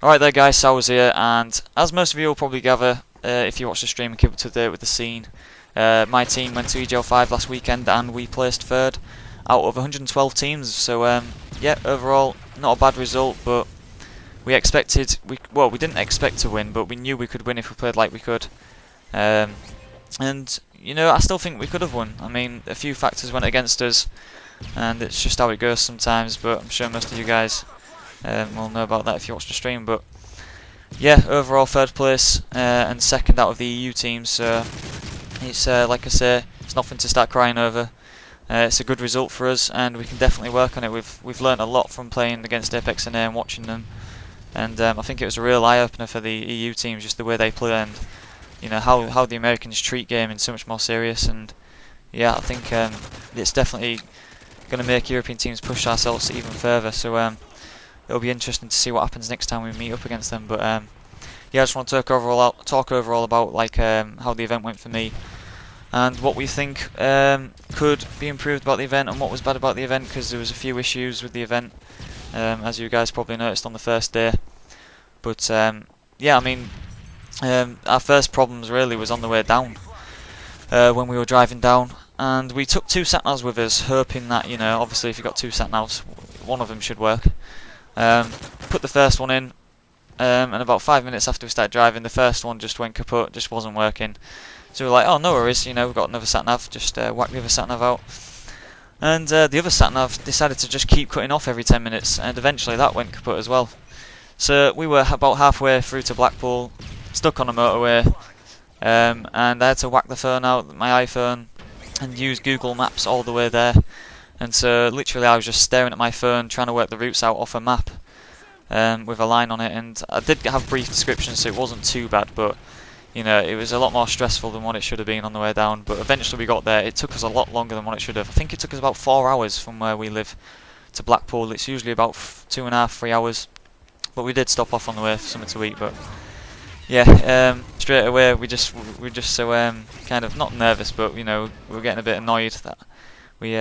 Alright there guys, Sowerz here, and as most of you will probably gather, if you watch the stream and keep up to date with the scene, my team went to EGL5 last weekend and we placed third out of 112 teams, so yeah, overall not a bad result, but we didn't expect to win, but we knew we could win if we played like we could. And you know, I still think we could have won. I mean, a few factors went against us, and it's just how it goes sometimes, but I'm sure most of you guys will know about that if you watch the stream. But yeah, overall third place and second out of the EU teams, so it's like I say, it's nothing to start crying over. It's a good result for us, and we can definitely work on it. We've learnt a lot from playing against apeX.NA and watching them, and I think it was a real eye opener for the EU teams, just the way they play and you know how the Americans treat gaming so much more serious. And yeah, I think it's definitely going to make European teams push ourselves even further. So it'll be interesting to see what happens next time we meet up against them. But yeah, I just want to talk overall about like how the event went for me, and what we think could be improved about the event and what was bad about the event, because there was a few issues with the event, as you guys probably noticed on the first day. But yeah, I mean, our first problems really was on the way down, when we were driving down, and we took two sat-navs with us, hoping that, you know, obviously if you've got two sat-navs, one of them should work. Put the first one in, and about 5 minutes after we started driving, the first one just went kaput, just wasn't working. So we were like, oh, no worries, you know, we've got another sat-nav, just whack the other sat-nav out. And the other sat-nav decided to just keep cutting off every 10 minutes, and eventually that went kaput as well. So we were about halfway through to Blackpool, stuck on a motorway, and I had to whack the phone out, my iPhone, and use Google Maps all the way there. And so literally I was just staring at my phone trying to work the routes out off a map with a line on it, and I did have brief descriptions, so it wasn't too bad, but you know, it was a lot more stressful than what it should have been on the way down. But eventually we got there. It took us a lot longer than what it should have. I think it took us about 4 hours from where we live to Blackpool. It's usually about 2.5, 3 hours, but we did stop off on the way for something to eat. But yeah, straight away we just so kind of not nervous, but you know, we were getting a bit annoyed that we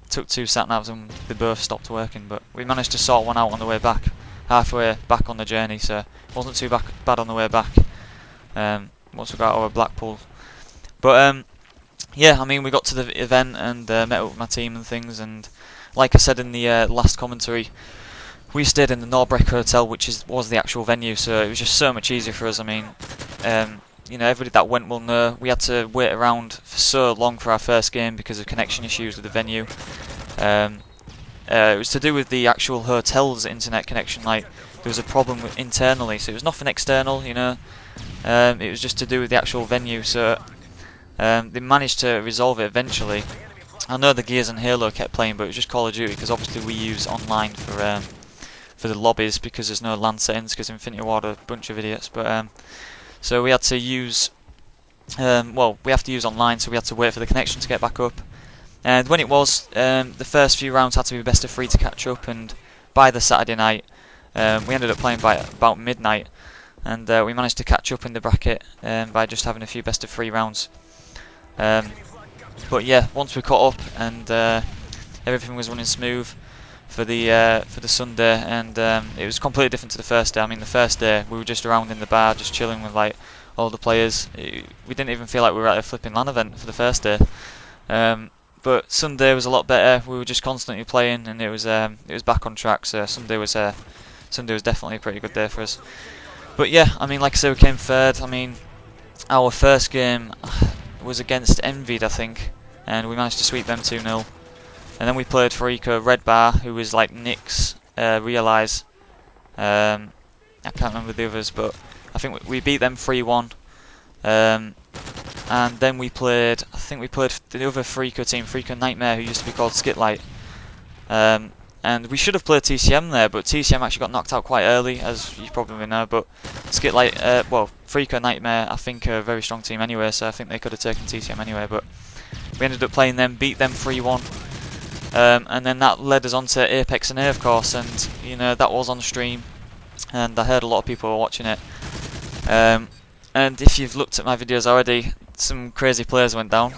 took two sat-navs and they both stopped working. But we managed to sort one out on the way back, halfway back on the journey, so it wasn't too bad on the way back once we got out of Blackpool. But yeah, I mean, we got to the event and met up with my team and things, and like I said in the last commentary, we stayed in the Norbreck Hotel, which was the actual venue, so it was just so much easier for us. I mean, you know, everybody that went will know we had to wait around for so long for our first game because of connection issues with the venue. It was to do with the actual hotel's internet connection. Like, there was a problem internally, so it was nothing external, you know. It was just to do with the actual venue, so they managed to resolve it eventually. I know the Gears and Halo kept playing, but it was just Call of Duty, because obviously we use online for the lobbies, because there's no LAN settings, because Infinity Ward are a bunch of idiots. But so we had to use, well, we have to use online, so we had to wait for the connection to get back up. And when it was, the first few rounds had to be best of 3 to catch up, and by the Saturday night, we ended up playing by about midnight, and we managed to catch up in the bracket by just having a few best of 3 rounds. But yeah, once we caught up and everything was running smooth for the Sunday, and it was completely different to the first day. I mean, the first day we were just around in the bar, just chilling with like all the players. We didn't even feel like we were at a flipping LAN event for the first day. But Sunday was a lot better. We were just constantly playing, and it was back on track. So Sunday was definitely a pretty good day for us. But yeah, I mean, like I said, we came third. I mean, our first game was against Envied, I think, and we managed to sweep them 2-0. And then we played Frico Red Bar, who was like Nick's Realise. I can't remember the others, but I think we beat them 3-1. And then we played, I think we played the other Frico team, Frico Nightmare, who used to be called Skitlight. And we should have played TCM there, but TCM actually got knocked out quite early, as you probably know. But Skitlight, well, Frico Nightmare, I think are a very strong team anyway, so I think they could have taken TCM anyway. But we ended up playing them, beat them 3-1. And then that led us on to apeX.NA, of course, and you know, that was on stream, and I heard a lot of people were watching it. And if you've looked at my videos already, some crazy players went down.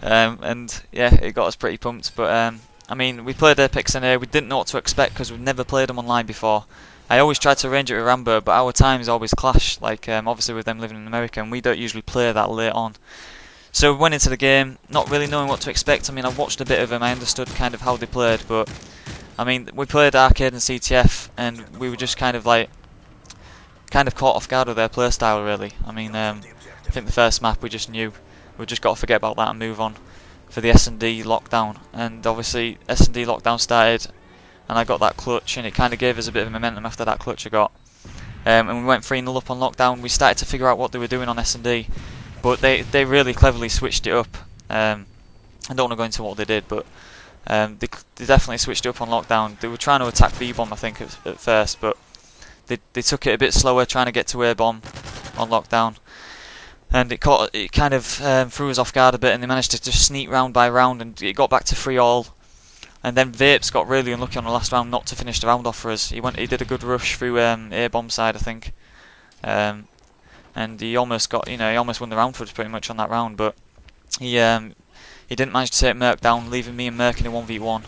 And yeah, it got us pretty pumped. But I mean, we played apeX.NA, we didn't know what to expect because we've never played them online before. I always try to arrange it with Rambo, but our times always clash, like obviously with them living in America, and we don't usually play that late on. So we went into the game not really knowing what to expect. I mean, I watched a bit of them, I understood kind of how they played, but I mean, we played arcade and CTF, and we were just kind of caught off guard with their play style, really. I mean, I think the first map we just knew we just got to forget about that and move on for the S&D lockdown, and obviously S&D lockdown started, and I got that clutch, and it kind of gave us a bit of momentum after that clutch I got. And we went 3-0 up on lockdown. We started to figure out what they were doing on S&D, but they really cleverly switched it up. I don't want to go into what they did, but they definitely switched it up on lockdown. They were trying to attack B-bomb, I think, at first, but they took it a bit slower, trying to get to A-bomb on lockdown, and it kind of threw us off guard a bit, and they managed to just sneak round by round, and it got back to 3-all. And then Vapes got really unlucky on the last round not to finish the round off for us. He did a good rush through A-bomb side, I think, and he almost got, he almost won the round for us pretty much on that round, but he didn't manage to take Merc down, leaving me and Merc in a 1v1.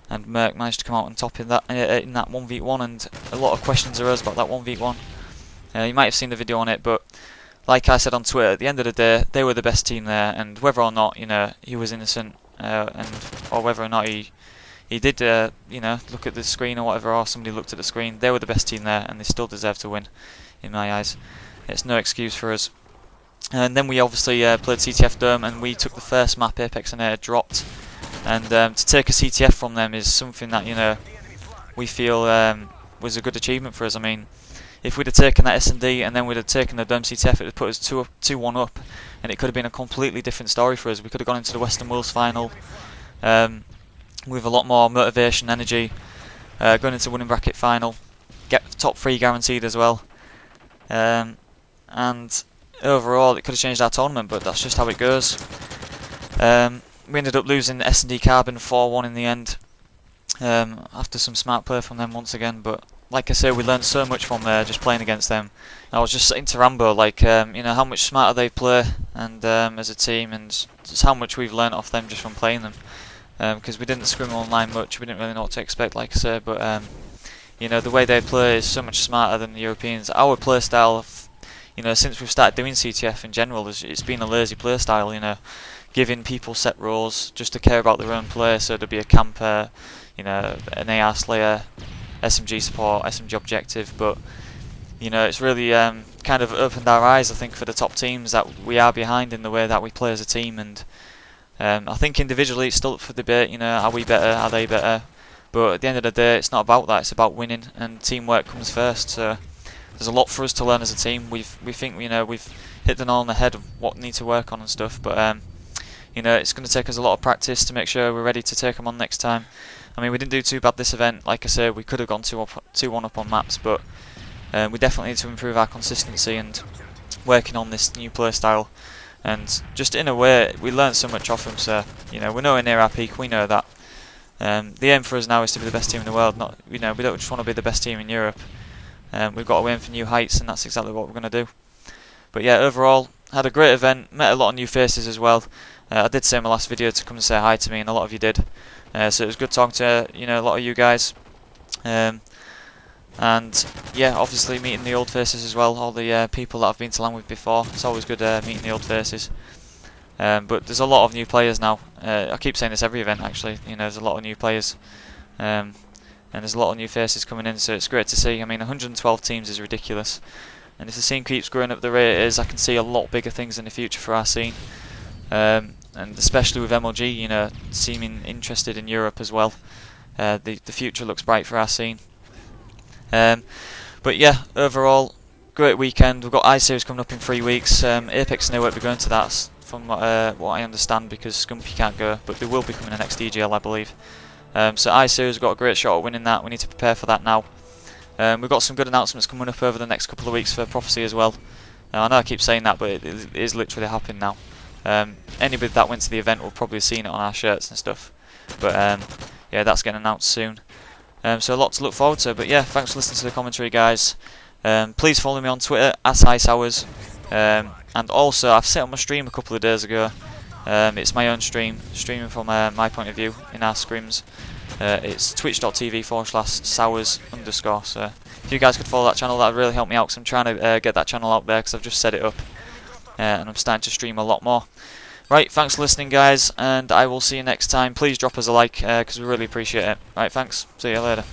And Merc managed to come out on top in that 1v1, and a lot of questions arose about that 1v1. You might have seen the video on it, but like I said on Twitter, at the end of the day, they were the best team there, and whether or not he was innocent, or whether or not he did look at the screen or whatever, or somebody looked at the screen, they were the best team there, and they still deserve to win, in my eyes. It's no excuse for us. And then we obviously played CTF Dome, and we took the first map apeX.NA dropped. And to take a CTF from them is something that we feel was a good achievement for us. I mean, if we'd have taken that S&D and then we'd have taken the Dome CTF, it would have put us 2-1 up, and it could have been a completely different story for us. We could have gone into the Western Worlds final with a lot more motivation, energy, going into winning bracket final, get top 3 guaranteed as well, and overall it could have changed our tournament, but that's just how it goes. We ended up losing S&D Carbon 4-1 in the end, after some smart play from them once again, but like I say, we learned so much from just playing against them. I was just saying to Rambo, how much smarter they play, and as a team, and just how much we've learnt off them just from playing them, because we didn't scrim online much, we didn't really know what to expect, like I say, but the way they play is so much smarter than the Europeans. Our play style, since we've started doing CTF in general, it's been a lazy play style, giving people set roles just to care about their own play, so there'd be a camper, an AR slayer, SMG support, SMG objective, but it's really kind of opened our eyes, I think, for the top teams, that we are behind in the way that we play as a team, and I think individually it's still up for debate, are we better, are they better, but at the end of the day it's not about that, it's about winning, and teamwork comes first. So there's a lot for us to learn as a team. We think we've hit the nail on the head of what we need to work on and stuff, but it's going to take us a lot of practice to make sure we're ready to take them on next time. I mean, we didn't do too bad this event. Like I say, we could have gone 2-1 up on maps, but we definitely need to improve our consistency and working on this new play style. And just in a way, we learned so much off them. So we're nowhere near our peak. We know that. The aim for us now is to be the best team in the world. Not we don't just want to be the best team in Europe. We've got to aim for new heights, and that's exactly what we're going to do. But yeah, overall, had a great event. Met a lot of new faces as well. I did say in my last video to come and say hi to me, and a lot of you did. So it was good talking to a lot of you guys. And yeah, obviously meeting the old faces as well, all the people that I've been to LAN with before. It's always good meeting the old faces. But there's a lot of new players now. I keep saying this every event actually. There's a lot of new players, and there's a lot of new faces coming in. So it's great to see. I mean, 112 teams is ridiculous, and if the scene keeps growing up the rate it is, I can see a lot bigger things in the future for our scene. And especially with MLG, seeming interested in Europe as well. The future looks bright for our scene. But yeah, overall, great weekend. We've got I-Series coming up in 3 weeks. apeX.NA won't be going to that, from what I understand, because Scumpy can't go, but they will be coming the next EGL, I believe. So I-Series have got a great shot at winning that. We need to prepare for that now. We've got some good announcements coming up over the next couple of weeks for Prophecy as well. I know I keep saying that, but it is literally happening now. Anybody that went to the event will probably have seen it on our shirts and stuff. But yeah, that's getting announced soon. So a lot to look forward to. But yeah, thanks for listening to the commentary, guys. Please follow me on Twitter @Sowerz. And also, I've set up my stream a couple of days ago. It's my own stream, streaming from my point of view in our scrims. It's twitch.tv/Sowerz_. So if you guys could follow that channel, that would really help me out, because I'm trying to get that channel out there, because I've just set it up, and I'm starting to stream a lot more. Right, thanks for listening, guys, and I will see you next time. Please drop us a like, because we really appreciate it. Right, thanks. See you later.